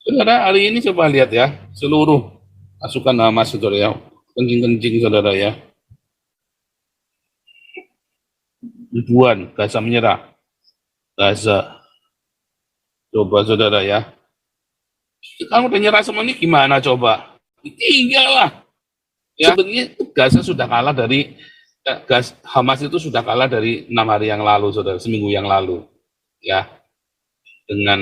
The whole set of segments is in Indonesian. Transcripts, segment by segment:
Saudara, hari ini coba lihat ya, seluruh pasukan Hamas, saudara ya, kencing-kencing saudara ya, ribuan Gaza menyerah. Gaza, coba saudara ya, kamu udah nyerah semua ini gimana coba? Tinggal lah. Ya, sebenarnya Gaza sudah kalah dari Hamas itu sudah kalah dari 6 hari yang lalu, saudara, seminggu yang lalu. Ya, dengan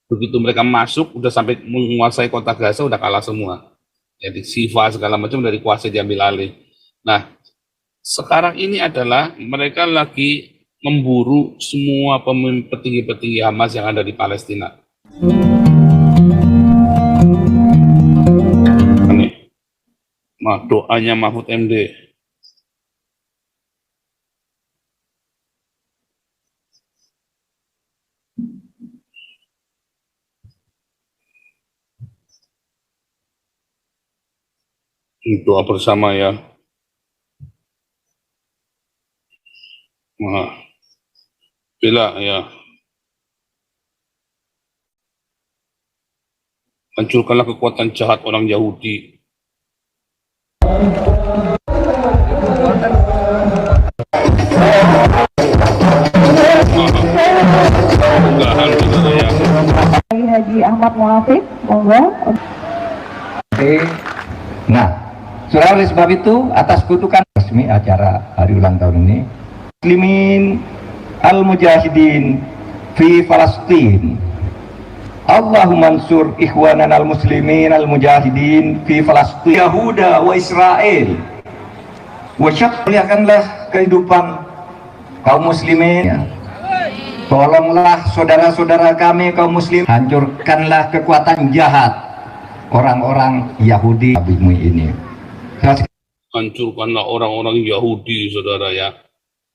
begitu mereka masuk, udah sampai menguasai kota Gaza, udah kalah semua. Jadi Siva segala macam dari kuasa diambil alih. Nah, sekarang ini adalah mereka lagi memburu semua petinggi-petinggi Hamas yang ada di Palestina. Nih, doanya Mahfud MD. Doa bersama ya. Nah, bila ya. Hancurkanlah kekuatan jahat orang Yahudi. Haji Ahmad Muafiq, monggo. Nah, saudara, oleh sebab itu, atas kutukan resmi acara hari ulang tahun ini, Muslimin al-Mujahidin fi Palestin, Allahumma ansur ikhwanan al-Muslimin al-Mujahidin fi Palestin, Yahuda wa Israel, wa syakliakanlah kehidupan kaum muslimin. Tolonglah saudara-saudara kami kaum muslim, hancurkanlah kekuatan jahat orang-orang Yahudi ini. Hancurkanlah orang-orang Yahudi, saudara ya.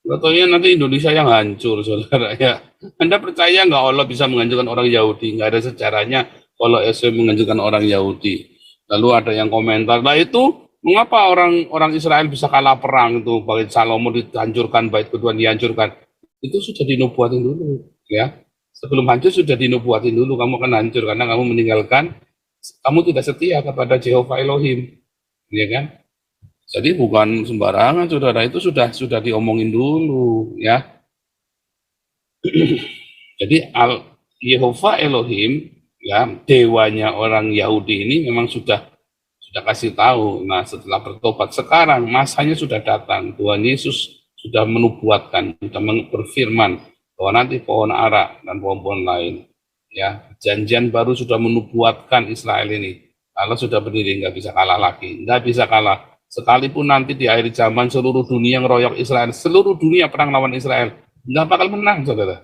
Katanya nanti Indonesia yang hancur, saudara ya. Anda percaya nggak Allah bisa menghancurkan orang Yahudi? Nggak ada sejarahnya kalau Islam menghancurkan orang Yahudi. Lalu ada yang komentar, nah itu mengapa orang Israel bisa kalah perang itu? Bait Salomo dihancurkan, bait kedua dihancurkan. Itu sudah dinubuatin dulu, ya. Sebelum hancur sudah dinubuatin dulu, kamu akan hancur karena kamu meninggalkan, kamu tidak setia kepada Jehovah Elohim, ya kan? Jadi bukan sembarangan, saudara, itu sudah diomongin dulu, ya. Jadi Jehovah Elohim, ya, dewanya orang Yahudi ini memang sudah kasih tahu. Nah, setelah bertobat sekarang masanya sudah datang. Tuhan Yesus sudah menubuatkan, sudah berfirman bahwa nanti pohon ara dan pohon-pohon lain, ya, janjian baru sudah menubuatkan Israel ini. Allah sudah berdiri, nggak bisa kalah lagi, nggak bisa kalah. Sekalipun nanti di akhir zaman seluruh dunia ngeroyok Israel, seluruh dunia perang lawan Israel, nggak bakal menang, saudara.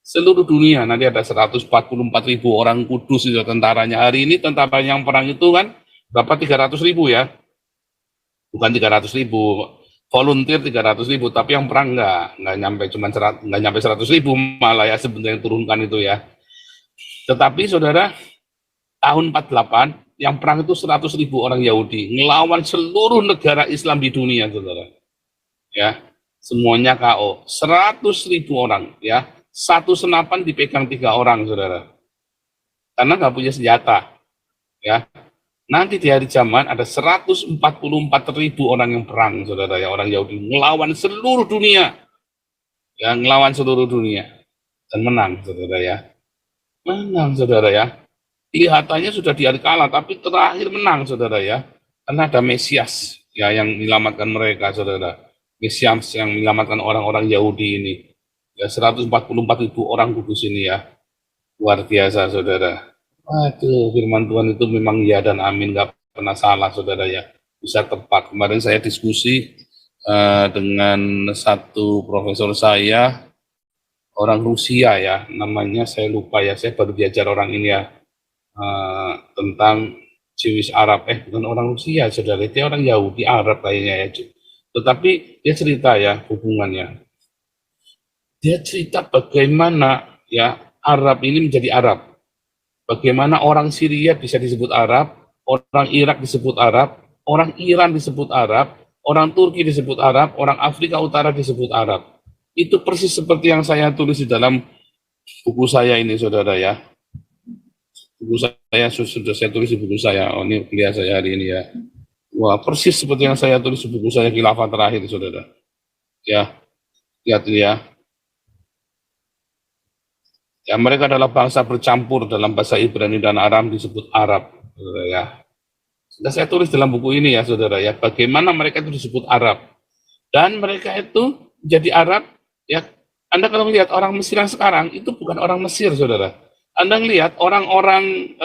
Seluruh dunia nanti ada 144.000 orang kudus itu tentaranya. Hari ini tentara yang perang itu kan berapa, 300.000 ya, bukan 300.000 volunteer, 300.000, tapi yang perang nggak nyampe, cuma nggak nyampe 100.000 malah ya sebenarnya yang turunkan itu ya. Tetapi saudara, tahun 48 yang perang itu 100.000 orang Yahudi ngelawan seluruh negara Islam di dunia, saudara. Ya, semuanya KO, 100.000 orang ya. Satu senapan dipegang 3 orang, saudara. Karena nggak punya senjata, ya. Nanti di hari zaman ada 144.000 orang yang perang, saudara ya, orang Yahudi ngelawan seluruh dunia, ya, ngelawan seluruh dunia dan menang, saudara ya, menang, saudara ya. Kelihatannya sudah di hari kalah, tapi terakhir menang, saudara ya, karena ada Mesias ya yang menyelamatkan mereka, saudara. Mesias yang menyelamatkan orang-orang Yahudi ini, ya, 144.000 orang kudus ini ya, luar biasa, saudara. Aduh, firman Tuhan itu memang ya dan amin, gak pernah salah, saudara ya, bisa tepat. Kemarin saya diskusi dengan satu profesor saya, orang Rusia ya, namanya saya lupa ya, saya baru diajar orang ini ya, tentang Jewish Arab, bukan orang Rusia, saudara, dia orang Yahudi Arab kayaknya ya, tetapi dia cerita ya hubungannya, dia cerita bagaimana ya Arab ini menjadi Arab. Bagaimana orang Syria bisa disebut Arab, orang Irak disebut Arab, orang Iran disebut Arab, orang Turki disebut Arab, orang Afrika Utara disebut Arab. Itu persis seperti yang saya tulis di dalam buku saya ini, saudara ya. Buku saya sudah saya tulis di buku saya. Oh, ini kuliah saya hari ini ya. Wah, persis seperti yang saya tulis di buku saya Khilafah Terakhir, saudara. Ya, lihat ini ya. Ya, mereka adalah bangsa bercampur dalam bahasa Ibrani dan Aram disebut Arab, saudara ya. Sudah saya tulis dalam buku ini ya, saudara ya. Bagaimana mereka itu disebut Arab dan mereka itu jadi Arab ya. Anda kalau melihat orang Mesir yang sekarang itu bukan orang Mesir, saudara. Anda melihat orang-orang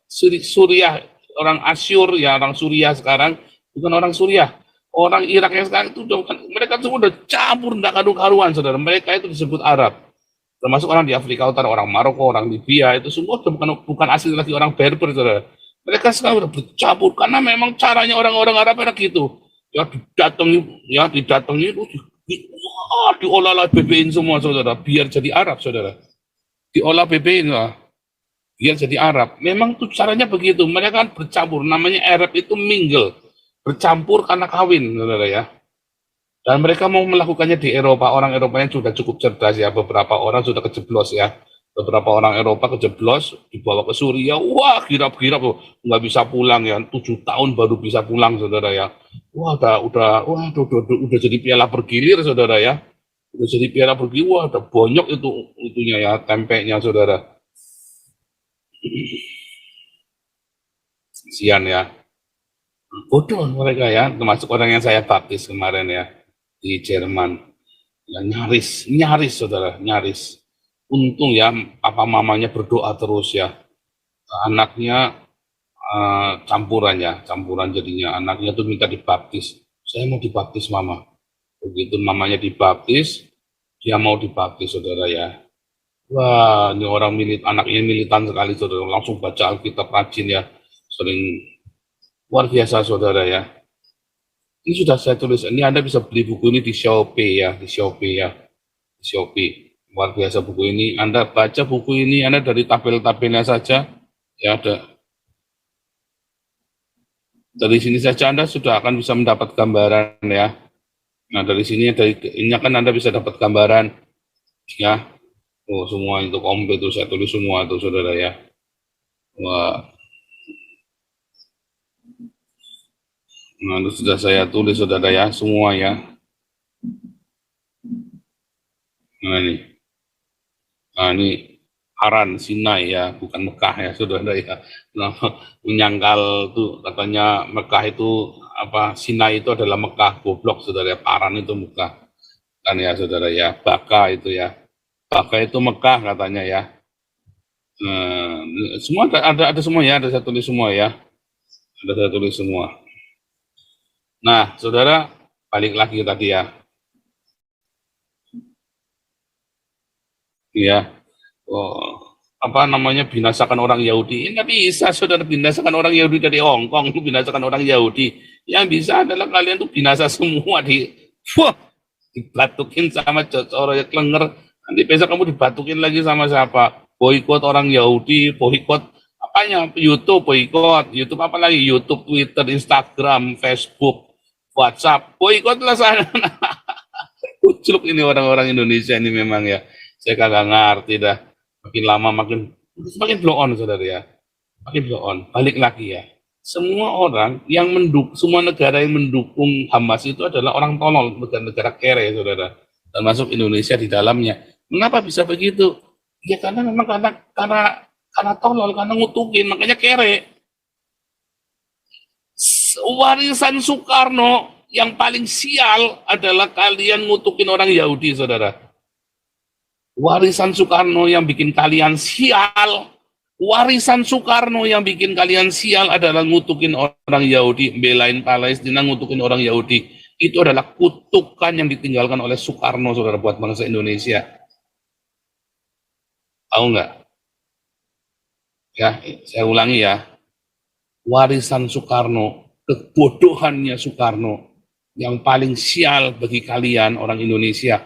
Suriah, orang Asyur ya, orang Suriah sekarang bukan orang Suriah. Orang Irak yang sekarang itu mereka semua udah campur, tidak karu-karuan, saudara. Mereka itu disebut Arab. Termasuk orang di Afrika Utara, orang Maroko, orang Libya, itu semua bukan asli lagi orang Berber, saudara. Mereka sekarang udah bercampur karena memang caranya orang-orang Arab era gitu. Ya didatangi itu diolah BBN semua, saudara, biar jadi Arab, saudara. Diolah BBN lah, biar jadi Arab. Memang tuh caranya begitu. Mereka kan bercampur, namanya Arab itu mingle, bercampur karena kawin, saudara ya. Dan mereka mau melakukannya di Eropa. Orang Eropa yang sudah cukup cerdas ya. Beberapa orang sudah kejeblos ya. Beberapa orang Eropa kejeblos, dibawa ke Suriah. Wah, kirap-kirap loh. Nggak bisa pulang ya. 7 tahun baru bisa pulang, saudara ya. Wah, udah jadi piala bergilir, saudara ya. Udah jadi piala bergilir. Wah, udah bonyok itunya ya, tempenya, saudara. Kasihan ya. Bodoh mereka ya. Termasuk orang yang saya baptis kemarin ya. Di Jerman, ya, nyaris saudara, nyaris. Untung ya papa mamanya berdoa terus ya, anaknya campuran jadinya, anaknya tuh minta dibaptis, saya mau dibaptis mama, begitu mamanya dibaptis, dia mau dibaptis, saudara ya. Wah, ini orang anaknya militan sekali, saudara, langsung baca Alkitab rajin ya, sering, luar biasa, saudara ya. Ini sudah saya tulis. Ini Anda bisa beli buku ini di Shopee ya, di Shopee ya, di Shopee. Luar biasa buku ini. Anda baca buku ini, Anda dari tabel-tabelnya saja, ya ada. Dari sini saja Anda sudah akan bisa mendapat gambaran ya. Nah dari sini, ini kan Anda bisa dapat gambaran, ya. Oh semua itu komplit itu saya tulis semua itu, saudara ya. Wah. Nah, itu sudah saya tulis, saudara ya, semua ya. Nah ini Haran, Sinai ya, bukan Mekah ya, saudara ya. Nah, menyangkal tuh katanya Mekah itu apa, Sinai itu adalah Mekah, goblok, saudara ya. Haran itu Mekah kan ya, saudara ya. Baka itu ya, Baka itu Mekah katanya ya. Semua ada semua ya, ada saya tulis semua ya, ada saya tulis semua. Nah, saudara, balik lagi tadi ya. Ya, apa namanya, binasakan orang Yahudi. Nggak bisa, saudara, binasakan orang Yahudi dari Hongkong, binasakan orang Yahudi. Yang bisa adalah kalian tuh binasa semua dibatukin sama Cocoro ya Klenger. Nanti besok kamu dibatukin lagi sama siapa? Boikot orang Yahudi, boikot apanya? YouTube, boikot. YouTube apa lagi? YouTube, Twitter, Instagram, Facebook, WhatsApp, boikotlah sana. Kucluk ini orang-orang Indonesia ini memang ya. Saya kagak ngerti dah. Makin lama makin blow on, saudara ya. Makin blow on. Balik lagi ya. Semua orang yang semua negara yang mendukung Hamas itu adalah orang tolol, negara kere, saudara. Termasuk Indonesia di dalamnya. Mengapa bisa begitu? Ya karena memang karena tolol, karena ngutukin, makanya kere. Warisan Soekarno yang paling sial adalah kalian ngutukin orang Yahudi, saudara. Warisan Soekarno yang bikin kalian sial, warisan Soekarno yang bikin kalian sial adalah ngutukin orang Yahudi, belain Palestina, ngutukin orang Yahudi. Itu adalah kutukan yang ditinggalkan oleh Soekarno, saudara, buat bangsa Indonesia. Tahu nggak? Ya, saya ulangi ya. Warisan Soekarno, kebodohannya Soekarno yang paling sial bagi kalian orang Indonesia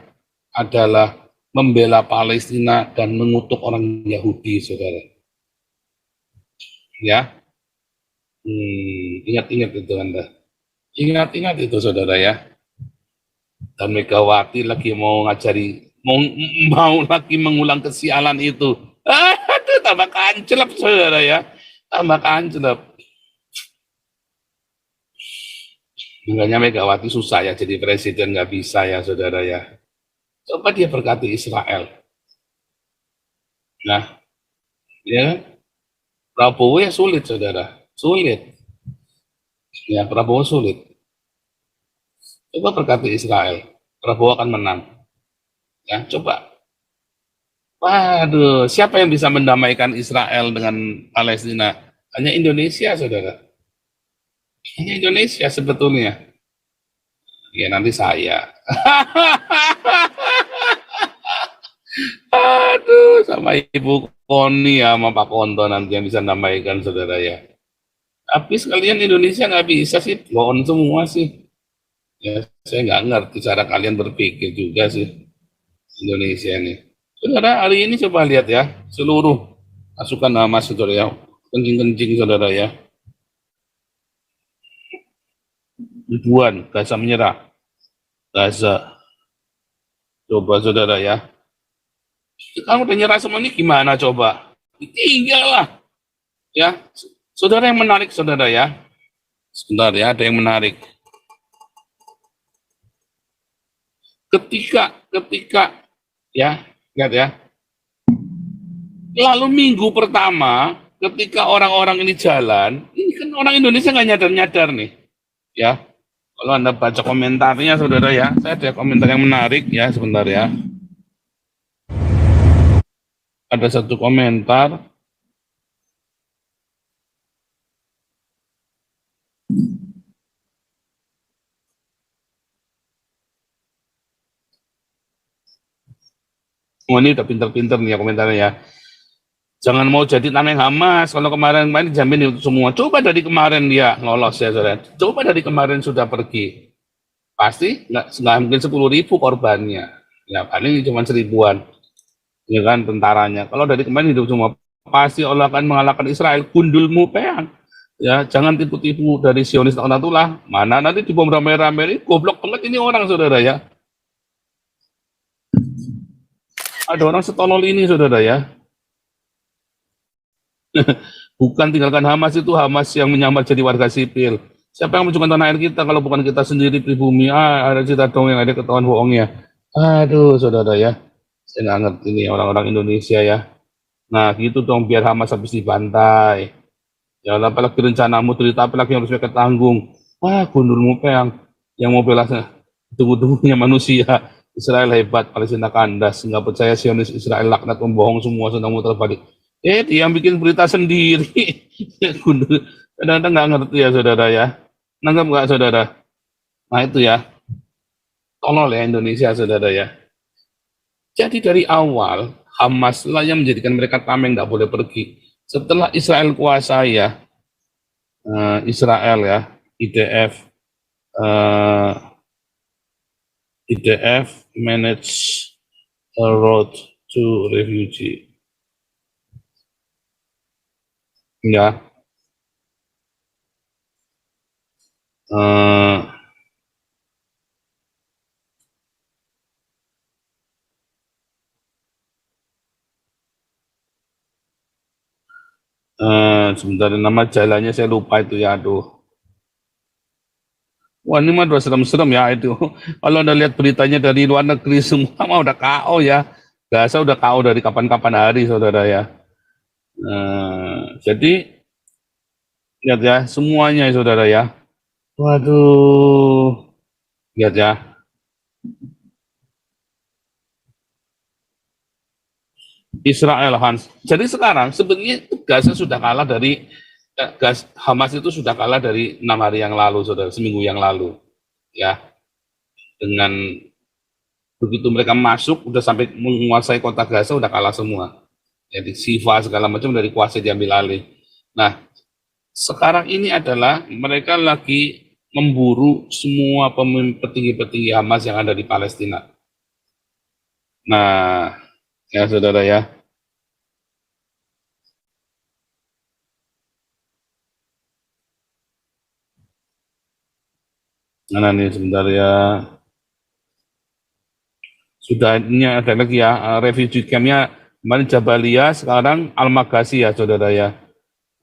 adalah membela Palestina dan mengutuk orang Yahudi, saudara. Ya, ingat-ingat itu Anda. Ingat-ingat itu, saudara ya. Dan Megawati lagi mau ngajari, mau lagi mengulang kesialan itu. Aduh, tambah kancelep saudara ya, tambah kancelep. Makanya Megawati susah ya jadi presiden, nggak bisa ya saudara ya. Coba dia berkati Israel. Nah, ya Prabowo ya sulit saudara, sulit. Ya Prabowo sulit. Coba berkati Israel, Prabowo akan menang. Ya coba. Waduh, siapa yang bisa mendamaikan Israel dengan Palestina? Hanya Indonesia saudara. Hanya Indonesia sebetulnya. Ya nanti saya. Aduh, sama Ibu Koni ya, sama Pak Konto nanti yang bisa nambahkan saudara ya. Tapi sekalian Indonesia nggak bisa sih, bohong semua sih. Ya, saya nggak ngerti cara kalian berpikir juga sih Indonesia ini. Saudara, hari ini coba lihat ya, seluruh pasukan Hamas saudara ya, kencing-kencing saudara ya. Ribuan Gaza menyerah. Gaza, coba saudara ya. Kalau udah nyerah semua ini gimana coba? Ditinggal lah. Ya, saudara yang menarik saudara ya. Sebentar ya, ada yang menarik. Ketika ya, lihat ya. Lalu minggu pertama, ketika orang-orang ini jalan, ini kan orang Indonesia nggak nyadar-nyadar nih, ya. Kalau Anda baca komentarnya, saudara ya, saya ada komentar yang menarik ya, sebentar ya. Ada satu komentar. Oh ini udah pinter-pinter nih ya komentarnya ya. Jangan mau jadi tameng Hamas. Kalau kemarin dijamin itu semua. Coba dari kemarin dia lolos ya saudara. Coba dari kemarin sudah pergi. Pasti nggak mungkin 10.000 korbannya. Ya paling cuma 1.000-an. Ya kan tentaranya. Kalau dari kemarin hidup semua. Pasti Allah akan mengalahkan Israel. Gundulmu peang. Ya jangan tipu-tipu dari Zionis itulah. Mana nanti dibom rame-rame. Goblok banget ini orang saudara ya. Ada orang setolol ini saudara ya. Bukan tinggalkan Hamas, itu Hamas yang menyamar jadi warga sipil. Siapa yang menunjukkan tanah air kita kalau bukan kita sendiri pribumi? Ada cerita dong yang ada ketahuan bohongnya. Aduh, saudara ya. Saya nggak ngerti nih orang-orang Indonesia ya. Nah, gitu dong biar Hamas habis dibantai. Ya, apalagi rencanamu, cerita apalagi yang harus mereka tanggung. Wah, gundurmu yang mau bela tunggu-tunggunya manusia. Israel hebat, Palestina kandas. Nggak percaya Zionis Israel laknat pembohong semua sedang muter balik. Dia yang bikin berita sendiri. Kadang-kadang nggak ngerti ya saudara ya. Nanggap nggak saudara? Nah itu ya, tolol ya Indonesia saudara ya. Jadi dari awal, Hamas lah yang menjadikan mereka tameng nggak boleh pergi. Setelah Israel kuasai ya, Israel ya, IDF, IDF manage a road to refugee. Ya, sebentar nama jalannya saya lupa itu ya, aduh. Wah ini mah udah serem-serem ya itu. Kalau Anda lihat beritanya dari luar negeri semua mah udah KO ya. Gaza udah KO dari kapan-kapan hari saudara ya. Jadi lihat ya semuanya ya saudara ya. Waduh, lihat ya. Israel Hans. Jadi sekarang sebenarnya Gaza sudah kalah dari Hamas itu sudah kalah dari 6 hari yang lalu, saudara, seminggu yang lalu, ya. Dengan begitu mereka masuk, udah sampai menguasai kota Gaza, udah kalah semua. Jadi Sifa segala macam dari kuasa diambil alih. Nah, sekarang ini adalah mereka lagi memburu semua petinggi-petinggi Hamas yang ada di Palestina. Nah, ya saudara ya. Nah, nih sebentar ya. Sudah ini ada lagi ya, refugee campnya Kemarin Jabalia, sekarang Al-Maghazi ya saudara ya.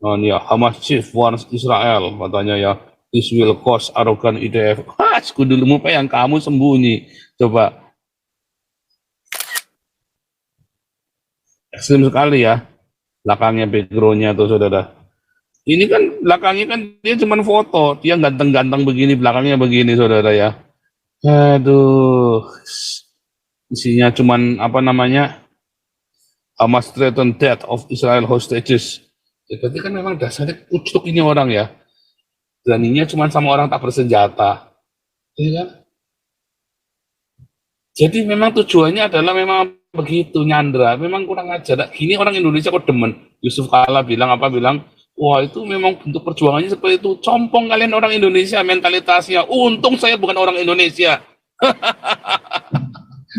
Oh, ini ya, Hamas chief warns Israel, katanya ya, this will cause arrogant IDF. Hah, sekudulmu apa yang kamu sembunyi. Coba. Ekstrim sekali ya. Belakangnya background-nya tuh saudara. Ini kan belakangnya kan dia cuma foto. Dia ganteng-ganteng begini, belakangnya begini saudara ya. Aduh. Isinya cuman apa namanya, Hamas threaten death of Israel hostages. Ya, berarti kan memang dasarnya kucuk ini orang ya. Beraninya cuma sama orang tak bersenjata. Ya kan? Jadi memang tujuannya adalah memang begitu, nyandra. Memang kurang ajar. Gini orang Indonesia kok demen. Yusuf Kala bilang apa, bilang, wah itu memang bentuk perjuangannya seperti itu. Compong kalian orang Indonesia mentalitasnya. Untung saya bukan orang Indonesia.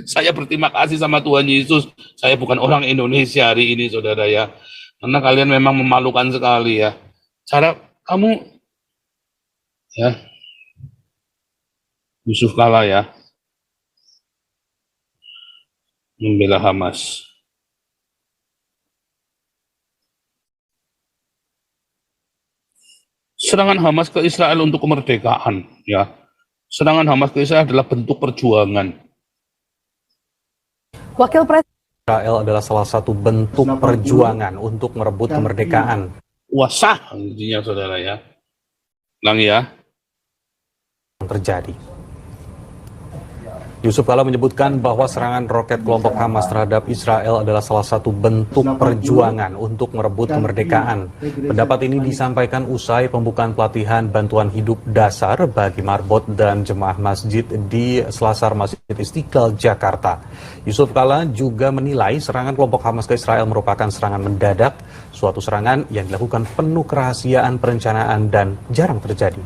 Saya berterima kasih sama Tuhan Yesus. Saya bukan orang Indonesia hari ini saudara ya. Karena kalian memang memalukan sekali ya. Cara kamu ya, Yusuf Kala ya, membela Hamas. Serangan Hamas ke Israel untuk kemerdekaan ya. Serangan Hamas ke Israel adalah bentuk perjuangan. Wakil Presiden Israel adalah salah satu bentuk perjuangan untuk merebut kemerdekaan. Wah, intinya saudara ya. Ulang ya. Yang terjadi. Yusuf Kala menyebutkan bahwa serangan roket kelompok Hamas terhadap Israel adalah salah satu bentuk perjuangan untuk merebut kemerdekaan. Pendapat ini disampaikan usai pembukaan pelatihan bantuan hidup dasar bagi marbot dan jemaah masjid di Selasar Masjid Istiqlal, Jakarta. Yusuf Kala juga menilai serangan kelompok Hamas ke Israel merupakan serangan mendadak, suatu serangan yang dilakukan penuh kerahasiaan, perencanaan, dan jarang terjadi.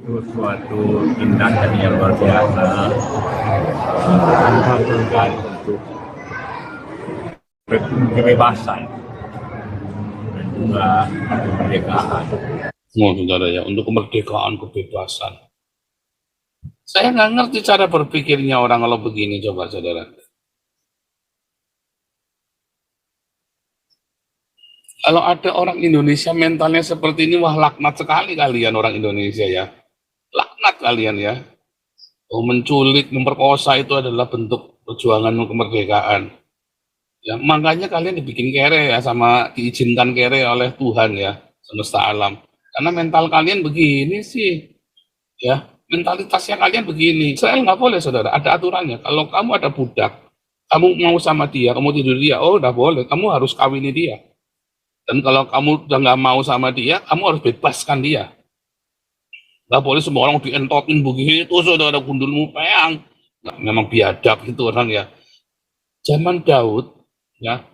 Itu suatu tindakan yang luar biasa, mengharumkan untuk kebebasan dan juga kemerdekaan. Oh, saudara ya, untuk kemerdekaan, kebebasan. Saya nggak ngerti cara berpikirnya orang kalau begini, coba saudara. Kalau ada orang Indonesia mentalnya seperti ini, wah laknat sekali kalian orang Indonesia ya. Laknat kalian ya. Oh, menculik, memperkosa itu adalah bentuk perjuangan kemerdekaan. Ya, makanya kalian dibikin kere ya, sama diizinkan kere oleh Tuhan ya, semesta alam. Karena mental kalian begini sih. Ya, mentalitasnya kalian begini. Israel nggak boleh saudara, ada aturannya. Kalau kamu ada budak, kamu mau sama dia, kamu tidur dia, oh udah boleh, kamu harus kawini dia. Dan kalau kamu udah nggak mau sama dia, kamu harus bebaskan dia. Nggak boleh semua orang dientotin begitu, saudara, gundulmu peang. Nah, memang biadab itu orang ya. Zaman Daud, ya,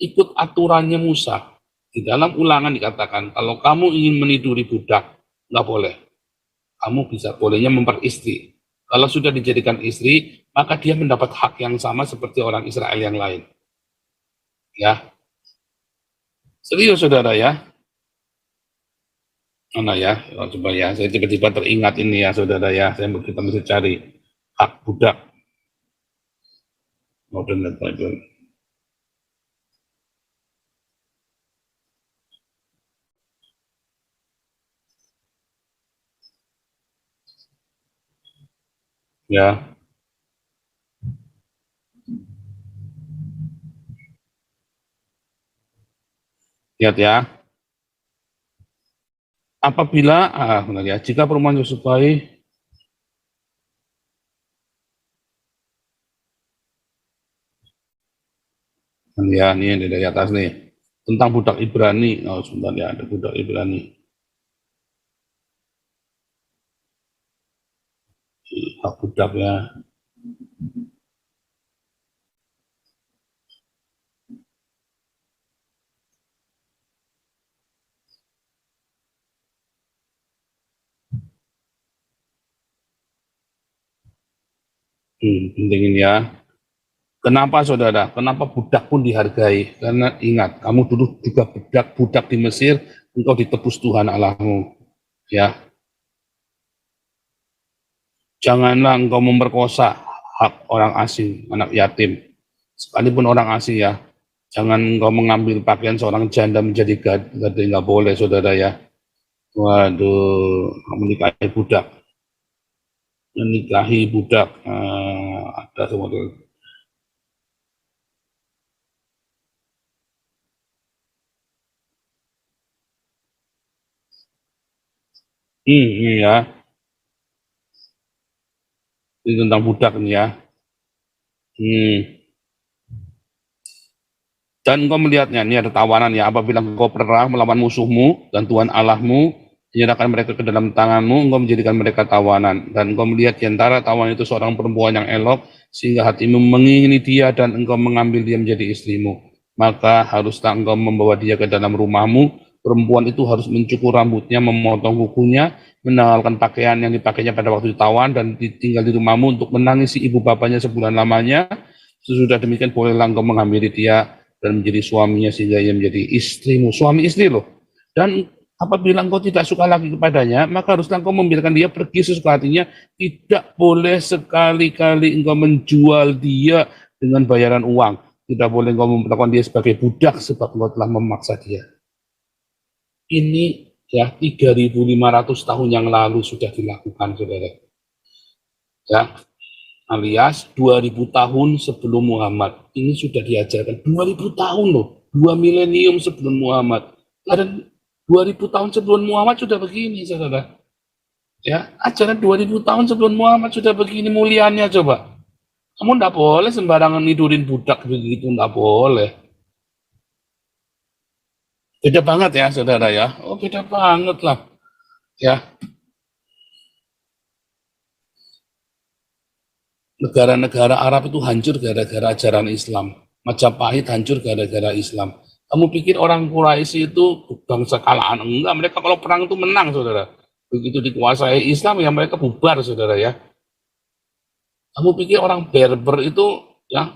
ikut aturannya Musa. Di dalam Ulangan dikatakan, kalau kamu ingin meniduri budak, nggak boleh. Kamu bisa bolehnya memperistri. Kalau sudah dijadikan istri, maka dia mendapat hak yang sama seperti orang Israel yang lain. Ya, serius saudara ya. Mana ya? Oh, coba ya, saya tiba-tiba teringat ini ya saudara ya. Kita mesti cari hak budak. Modern Bible. Ya. Lihat ya. Apabila, benar ya, jika perumahan disukai, ya, ini dari atas nih, tentang budak Ibrani. Oh, sebentar ya, ada budak Ibrani. Hak budak ya. Penting ini ya. Kenapa saudara? Kenapa budak pun dihargai? Karena ingat, kamu dulu juga budak di Mesir, engkau ditebus Tuhan Allahmu. Ya. Janganlah engkau memperkosa hak orang asing, anak yatim. Sekalipun orang asing ya, jangan engkau mengambil pakaian seorang janda menjadi gadis, nggak boleh saudara ya. Waduh, menikahi budak. Ada semua. Ini ya, ini tentang budak nih ya. Dan engkau melihatnya, ini ada tawanan ya, apabila engkau perang melawan musuhmu dan Tuhan Allahmu menyerahkan mereka ke dalam tanganmu, engkau menjadikan mereka tawanan. Dan engkau melihat di antara tawanan itu seorang perempuan yang elok, sehingga hatimu mengingini dia dan engkau mengambil dia menjadi istrimu. Maka haruslah engkau membawa dia ke dalam rumahmu. Perempuan itu harus mencukur rambutnya, memotong kukunya, menanggalkan pakaian yang dipakainya pada waktu ditawan, dan tinggal di rumahmu untuk menangisi ibu bapanya sebulan lamanya. Sesudah demikian bolehlah engkau menghampiri dia dan menjadi suaminya sehingga ia menjadi istrimu. Suami istri loh. Dan apabila engkau tidak suka lagi kepadanya, maka haruslah engkau membiarkan dia pergi sesuka hatinya. Tidak boleh sekali-kali engkau menjual dia dengan bayaran uang. Tidak boleh engkau memperlakukan dia sebagai budak sebab engkau telah memaksa dia. Ini ya 3.500 tahun yang lalu sudah dilakukan, saudara. Ya, alias 2000 tahun sebelum Muhammad. Ini sudah diajarkan 2000 tahun loh, 2 milenium sebelum Muhammad. Dan 2000 tahun sebelum Muhammad sudah begini, saudara. Ya, ajaran 2000 tahun sebelum Muhammad sudah begini mulianya, coba. Kamu enggak boleh sembarangan nidurin budak begitu, enggak boleh. Beda banget ya, saudara ya. Oh, beda banget lah. Ya. Negara-negara Arab itu hancur gara-gara ajaran Islam. Majapahit hancur gara-gara Islam. Kamu pikir orang Quraisy itu bangsa kalaan? Enggak, mereka kalau perang itu menang, saudara. Begitu dikuasai Islam, ya mereka bubar, saudara ya. Kamu pikir orang Berber itu, ya,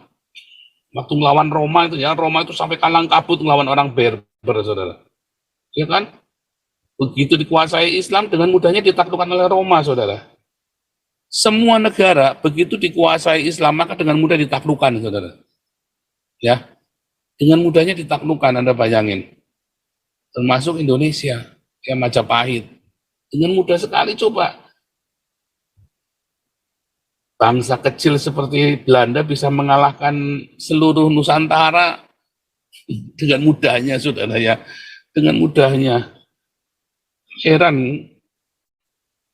waktu melawan Roma itu ya, Roma itu sampai kalang kabut melawan orang Berber, saudara. Ya kan? Begitu dikuasai Islam, dengan mudahnya ditaklukkan oleh Roma, saudara. Semua negara begitu dikuasai Islam, maka dengan mudah ditaklukkan, saudara. Ya, dengan mudahnya ditaklukkan, Anda bayangin. Termasuk Indonesia, ya Majapahit. Dengan mudah sekali, coba. Bangsa kecil seperti Belanda bisa mengalahkan seluruh Nusantara dengan mudahnya, saudara ya. Dengan mudahnya. Heran.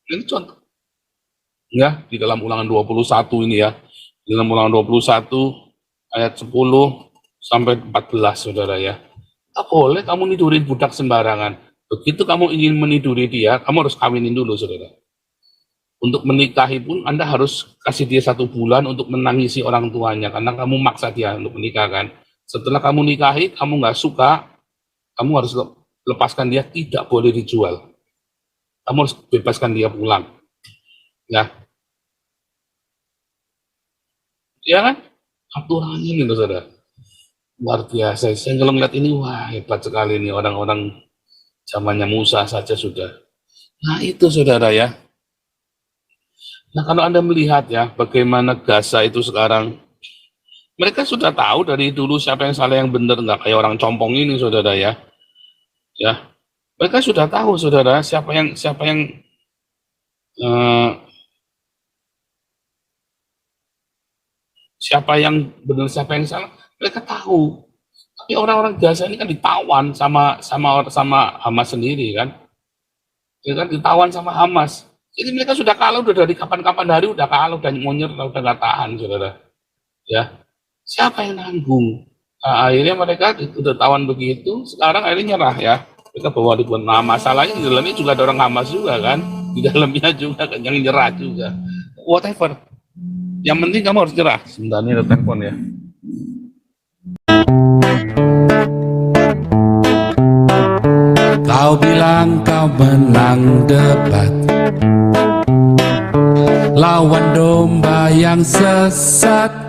Ini contoh. Ya, di dalam ulangan 21 ini ya. Di dalam ulangan 21 ayat 10 sampai 14, saudara ya. Tak boleh kamu nidurin budak sembarangan. Begitu kamu ingin meniduri dia, kamu harus kawinin dulu, saudara. Untuk menikahi pun Anda harus kasih dia 1 bulan untuk menangisi orang tuanya, karena kamu maksa dia untuk menikah kan. Setelah kamu nikahi, kamu nggak suka, kamu harus lepaskan dia, tidak boleh dijual. Kamu harus bebaskan dia pulang. Ya. Ya kan? Aturannya nih, saudara. Luar biasa. Saya kalau ngeliat ini, wah hebat sekali nih orang-orang zamannya Musa saja sudah. Nah itu, saudara ya. Nah kalau Anda melihat ya, bagaimana Gaza itu sekarang, mereka sudah tahu dari dulu siapa yang salah yang benar, nggak kayak orang compong ini, saudara ya. Ya, mereka sudah tahu, saudara, siapa yang benar, siapa yang salah, mereka tahu. Tapi orang-orang Gaza ini kan ditawan sama Hamas sendiri kan. Ya kan, ditawan sama Hamas. Jadi mereka sudah kalah, udah dari kapan-kapan hari udah kalah, udah nyerah, udah nggak tahan, saudara. Ya, siapa yang nanggung? Nah, akhirnya mereka udah tawan begitu, sekarang akhirnya nyerah ya. Mereka bawa ribuan. Nah, masalahnya di dalamnya juga ada orang Hamas juga kan. Di dalamnya juga kan yang nyerah juga. Whatever. Yang penting kamu harus nyerah. Sebentar, ini ada telepon ya. Kau bilang kau menang debat lawan domba yang sesat.